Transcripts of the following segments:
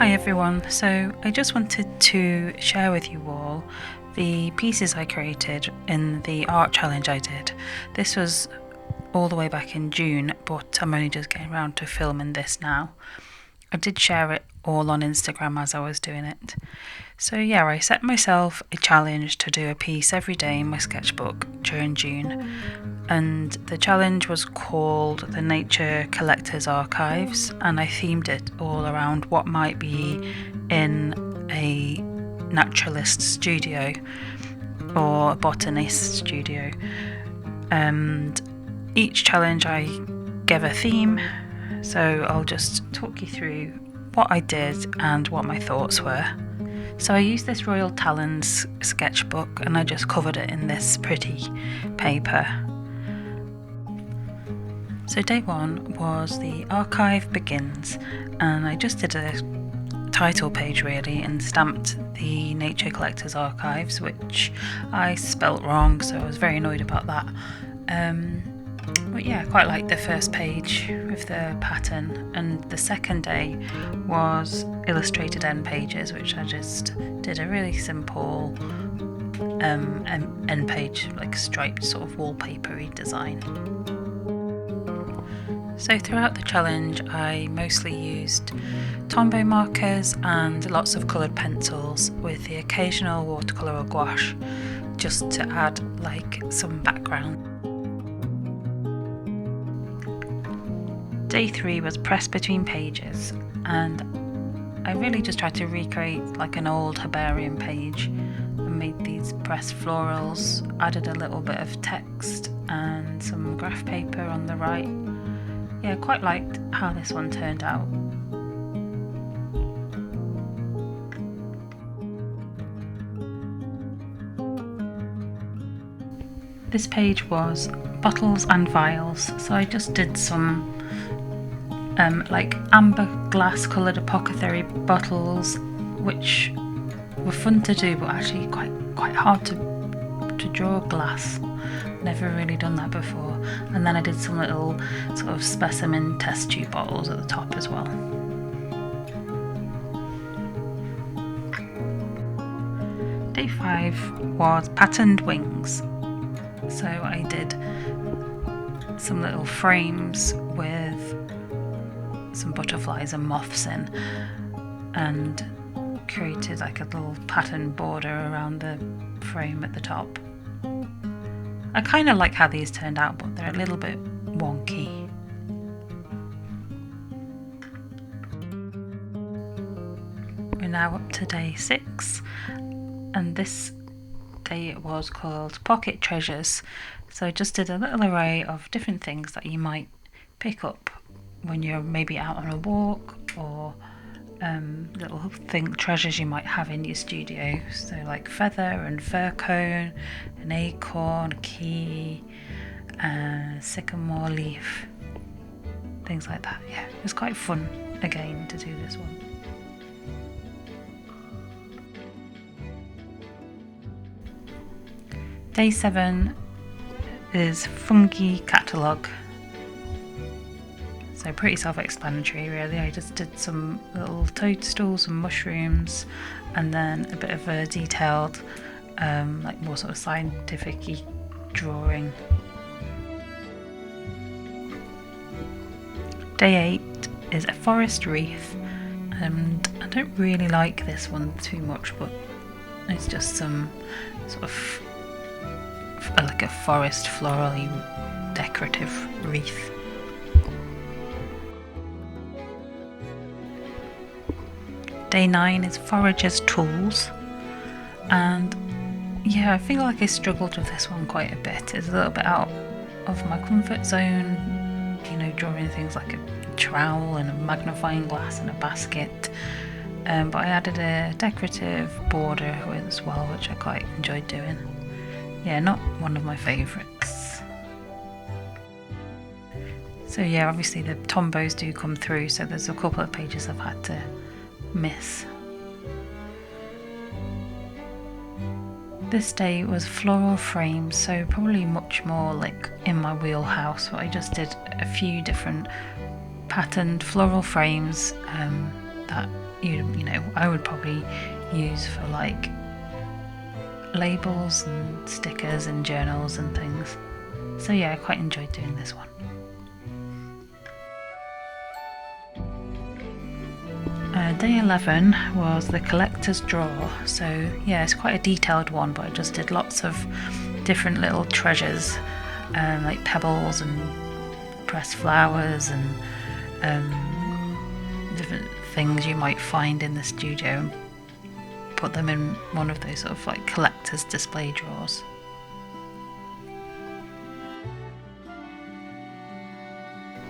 Hi everyone, so I just wanted to share with you all the pieces I created in the art challenge I did. This was all the way back in June, but I'm only just getting around to filming this now. I did share it all on Instagram as I was doing it. So yeah, I set myself a challenge to do a piece every day in my sketchbook during June, and the challenge was called the Nature Collector's Archives, and I themed it all around what might be in a naturalist studio or a botanist studio. And each challenge I gave a theme, so I'll just talk you through what I did and what my thoughts were. So I used this Royal Talons sketchbook and I just covered it in this pretty paper. So day one was the archive begins, and I just did a title page really and stamped the Nature Collector's Archives, which I spelt wrong, so I was very annoyed about that. But yeah, I quite liked the first page with the pattern, and the second day was illustrated end pages, which I just did a really simple end page, like striped sort of wallpapery design. So throughout the challenge I mostly used Tombow markers and lots of coloured pencils with the occasional watercolour or gouache just to add like some background. Day 3 was press between pages, and I really just tried to recreate like an old herbarium page and made these pressed florals, added a little bit of text and some graph paper on the right. Yeah, I quite liked how this one turned out. This page was bottles and vials, so I just did some like amber glass coloured apothecary bottles, which were fun to do but actually quite hard to draw glass. Never really done that before. And then I did some little sort of specimen test tube bottles at the top as well. Day 5 was patterned wings. So I did some little frames with some butterflies and moths in, and created like a little pattern border around the frame at the top. I kind of like how these turned out, but they're a little bit wonky. We're now up to day 6, and this day was called Pocket Treasures. So I just did a little array of different things that you might pick up when you're maybe out on a walk, or little treasures you might have in your studio. So like feather and fir cone, an acorn, a key, sycamore leaf, things like that. Yeah, it was quite fun again to do this one. Day 7 is fungi catalogue. So pretty self-explanatory really. I just did some little toadstools and mushrooms, and then a bit of a detailed like more sort of scientific-y drawing. Day 8 is a forest wreath, and I don't really like this one too much, but it's just some sort of like a forest florally decorative wreath. Day 9 is Forager's Tools, and yeah, I feel like I struggled with this one quite a bit. It's a little bit out of my comfort zone, you know, drawing things like a trowel and a magnifying glass and a basket, but I added a decorative border with as well, which I quite enjoyed doing. Yeah, not one of my favourites. So yeah, obviously the Tombows do come through, so there's a couple of pages I've had to miss. This day was floral frames, so probably much more like in my wheelhouse, but I just did a few different patterned floral frames that you know, I would probably use for like labels and stickers and journals and things. So yeah, I quite enjoyed doing this one. Day 11 was the collector's drawer. So yeah, it's quite a detailed one, but I just did lots of different little treasures, like pebbles and pressed flowers and different things you might find in the studio, and put them in one of those sort of like collector's display drawers.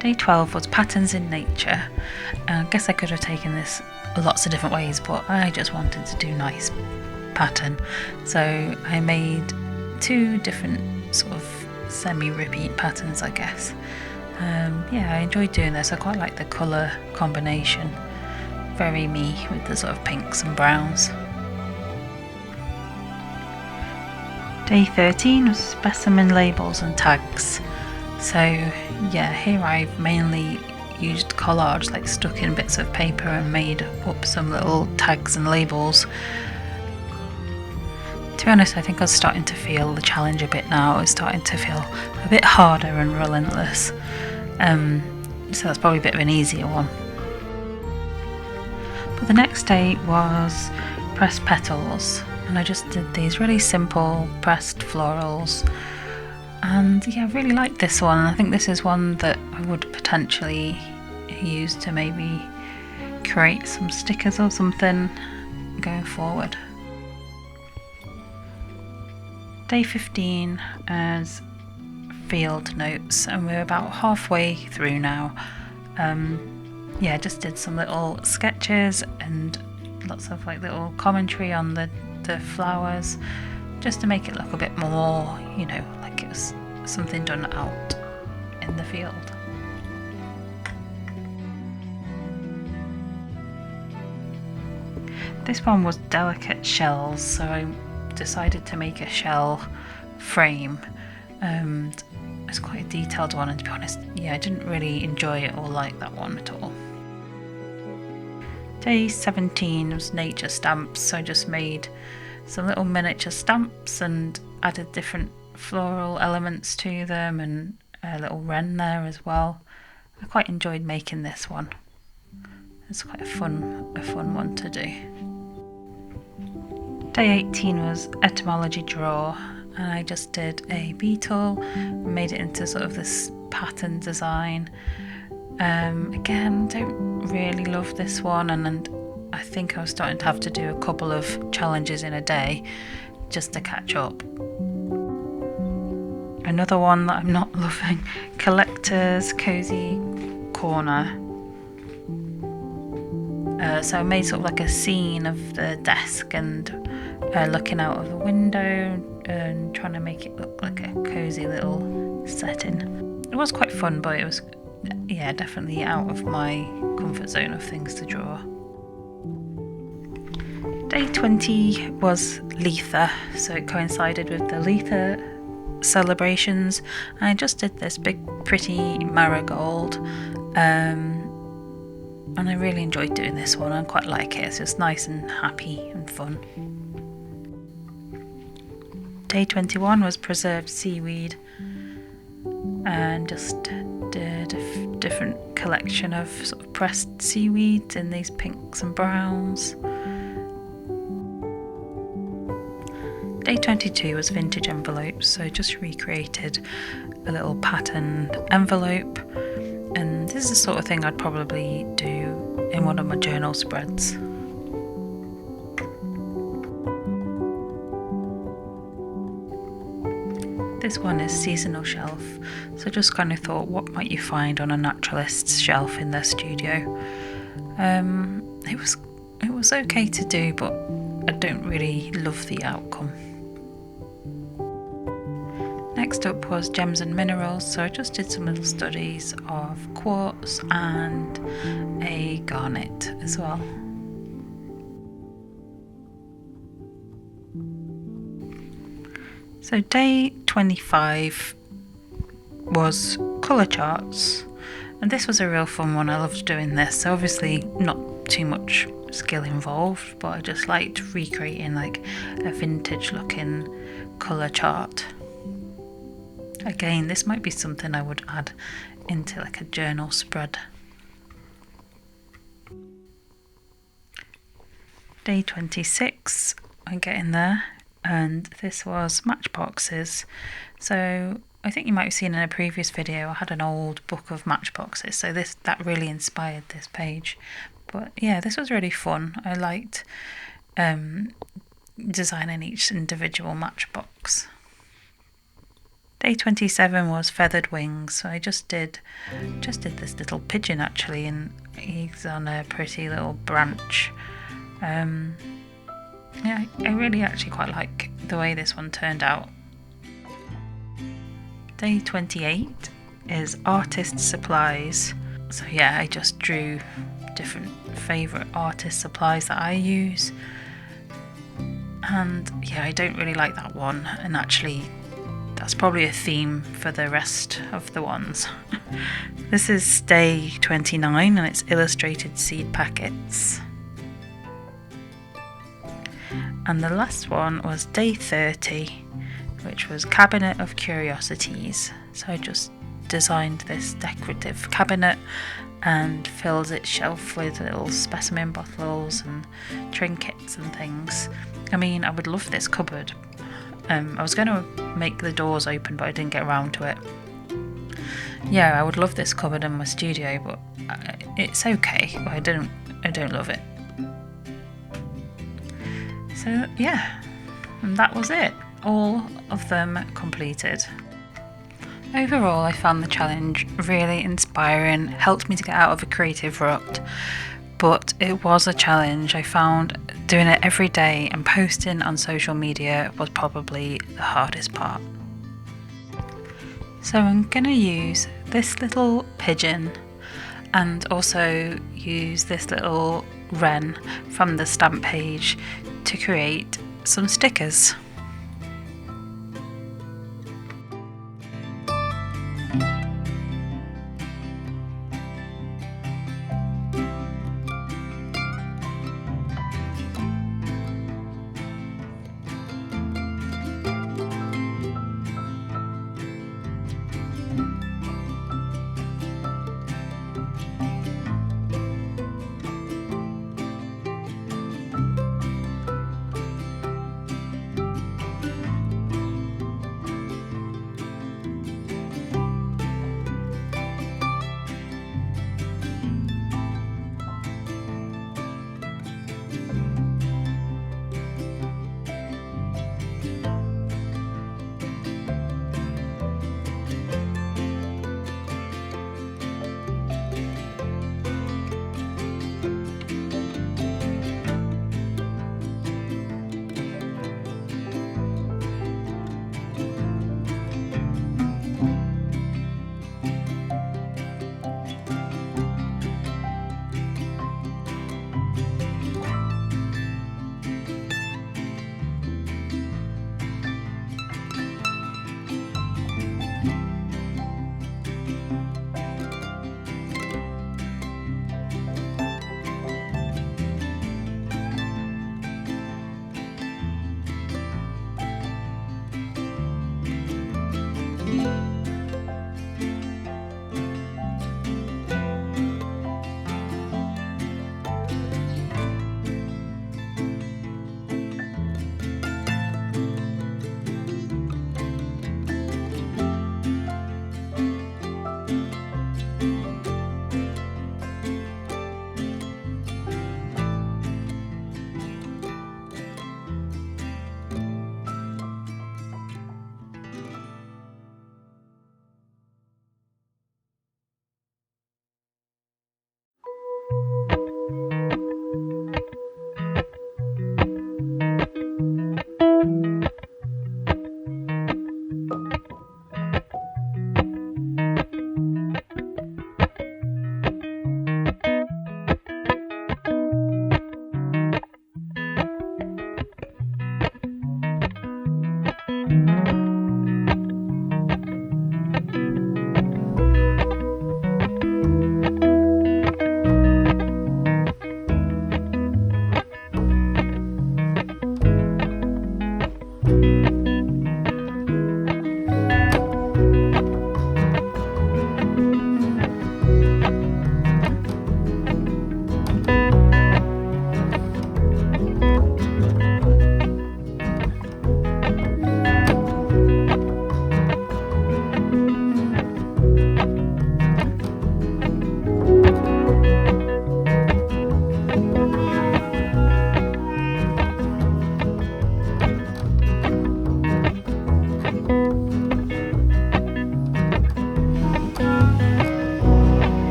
Day 12 was patterns in nature. I guess I could have taken this lots of different ways, but I just wanted to do nice pattern. So I made 2 different sort of semi-repeat patterns, I guess. Yeah, I enjoyed doing this. I quite like the colour combination. Very me with the sort of pinks and browns. Day 13 was specimen labels and tags. So yeah, here I've mainly used collage, like stuck in bits of paper and made up some little tags and labels. To be honest, I think I was starting to feel the challenge a bit now. I was starting to feel a bit harder and relentless. So that's probably a bit of an easier one. But the next day was pressed petals, and I just did these really simple pressed florals. And yeah, I really like this one. I think this is one that I would potentially use to maybe create some stickers or something going forward. Day 15 is field notes, and we're about halfway through now. Yeah, just did some little sketches and lots of like little commentary on the flowers, just to make it look a bit more, you know, like it was something done out in the field. This one was delicate shells, so I decided to make a shell frame. It's quite a detailed one, and to be honest, yeah, I didn't really enjoy it or like that one at all. Day 17 was nature stamps, so I just made some little miniature stamps and added different floral elements to them, and a little wren there as well. I quite enjoyed making this one. It's quite a fun one to do. Day 18 was etymology drawer, and I just did a beetle, made it into sort of this pattern design. Again, don't really love this one, and I think I was starting to have to do a couple of challenges in a day just to catch up. Another one that I'm not loving, collector's cozy corner. So I made sort of like a scene of the desk and looking out of the window and trying to make it look like a cozy little setting. It was quite fun, but it was, yeah, definitely out of my comfort zone of things to draw. Day 20 was Letha, so it coincided with the Letha celebrations. I just did this big pretty marigold, and I really enjoyed doing this one. I quite like it. It's just nice and happy and fun. Day 21 was preserved seaweed, and just did a different collection of sort of pressed seaweeds in these pinks and browns. Day 22 was vintage envelopes, so just recreated a little patterned envelope, and this is the sort of thing I'd probably do in one of my journal spreads. This one is seasonal shelf, so just kind of thought, what might you find on a naturalist's shelf in their studio? It was okay to do, but I don't really love the outcome. Next up was gems and minerals, so I just did some little studies of quartz and a garnet as well. So day 25 was colour charts, and this was a real fun one. I loved doing this. So obviously not too much skill involved, but I just liked recreating like a vintage looking colour chart. Again, this might be something I would add into like a journal spread. Day 26, I'm getting there, and this was matchboxes. So I think you might have seen in a previous video I had an old book of matchboxes, so that really inspired this page. But yeah, this was really fun. I liked designing each individual matchbox. Day 27 was feathered wings, so I just did this little pigeon actually, and he's on a pretty little branch. Yeah, I really actually quite like the way this one turned out. Day 28 is artist supplies. So yeah, I just drew different favourite artist supplies that I use. And yeah, I don't really like that one, and actually that's probably a theme for the rest of the ones. This is day 29 and it's illustrated seed packets. And the last one was day 30, which was cabinet of curiosities. So I just designed this decorative cabinet and filled its shelf with little specimen bottles and trinkets and things. I mean, I would love this cupboard. I was going to make the doors open, but I didn't get around to it. Yeah, I would love this cupboard in my studio, but it's okay. I don't love it. So yeah, and that was it. All of them completed. Overall, I found the challenge really inspiring, helped me to get out of a creative rut, but it was a challenge. I found doing it every day and posting on social media was probably the hardest part. So I'm going to use this little pigeon and also use this little wren from the stamp page to create some stickers.